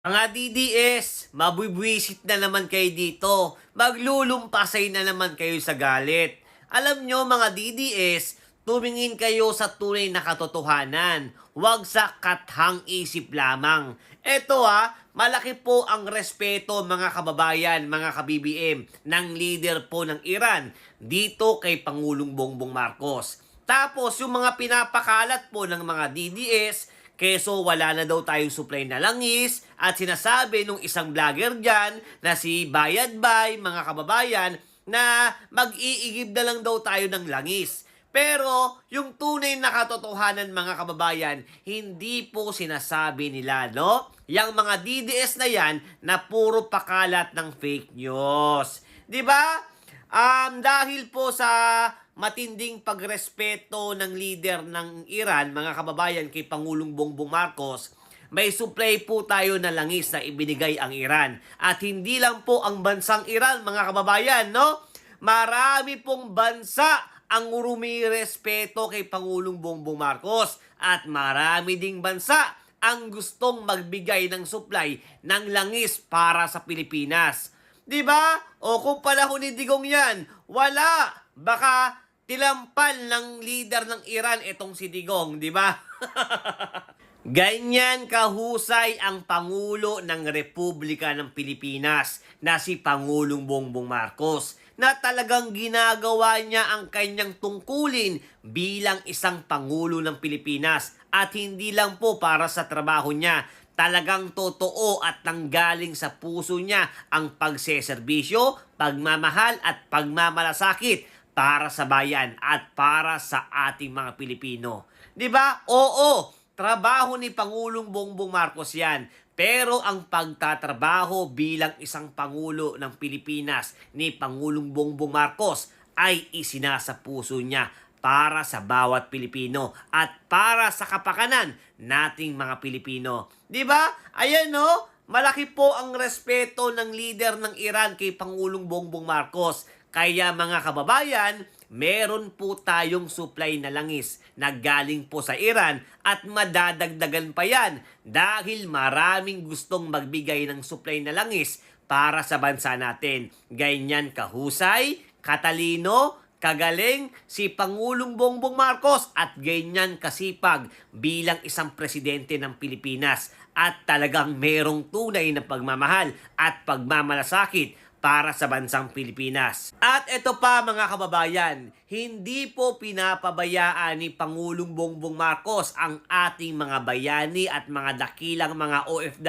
Mga DDS, mabubwisit na naman kayo dito. Maglulumpasay na naman kayo sa galit. Alam nyo mga DDS, tumingin kayo sa tunay na katotohanan. Huwag sa kathang isip lamang. Eto malaki po ang respeto mga kababayan, mga ka-BBM, ng leader po ng Iran dito kay Pangulong Bongbong Marcos. Tapos yung mga pinapakalat po ng mga DDS, keso wala na daw tayong supply na langis at sinasabi nung isang vlogger dyan na si Bayadbay, mga kababayan, na mag-iigib na lang daw tayo ng langis. Pero yung tunay na katotohanan mga kababayan, hindi po sinasabi nila, no? Yang mga DDS na yan na puro pakalat ng fake news. 'Di ba? Dahil po sa matinding pagrespeto ng leader ng Iran, mga kababayan, kay Pangulong Bongbong Marcos, may supply po tayo na langis na ibinigay ang Iran. At hindi lang po ang bansang Iran, mga kababayan, no? Marami pong bansa ang rumirespeto kay Pangulong Bongbong Marcos. At marami ding bansa ang gustong magbigay ng supply ng langis para sa Pilipinas. 'Di ba? O kung panahon ni Digong 'yan, wala. Baka tilampal ng leader ng Iran itong si Digong, 'di ba? Ganyan kahusay ang Pangulo ng Republika ng Pilipinas na si Pangulong Bongbong Marcos na talagang ginagawa niya ang kanyang tungkulin bilang isang Pangulo ng Pilipinas at hindi lang po para sa trabaho niya. Talagang totoo at nanggaling sa puso niya ang pagseserbisyo, pagmamahal at pagmamalasakit para sa bayan at para sa ating mga Pilipino. 'Di ba? Oo, trabaho ni Pangulong Bongbong Marcos 'yan. Pero ang pagtatrabaho bilang isang Pangulo ng Pilipinas ni Pangulong Bongbong Marcos ay isinasa puso niya para sa bawat Pilipino at para sa kapakanan nating mga Pilipino. 'Di ba? Ayan no, malaki po ang respeto ng leader ng Iran kay Pangulong Bongbong Marcos. Kaya mga kababayan, meron po tayong supply na langis na galing po sa Iran at madadagdagan pa yan dahil maraming gustong magbigay ng supply na langis para sa bansa natin. Ganyan kahusay, katalino, kagaling si Pangulong Bongbong Marcos at ganyan kasipag bilang isang presidente ng Pilipinas at talagang merong tunay na pagmamahal at pagmamalasakit para sa bansang Pilipinas. At ito pa mga kababayan, hindi po pinapabayaan ni Pangulong Bongbong Marcos ang ating mga bayani at mga dakilang mga OFW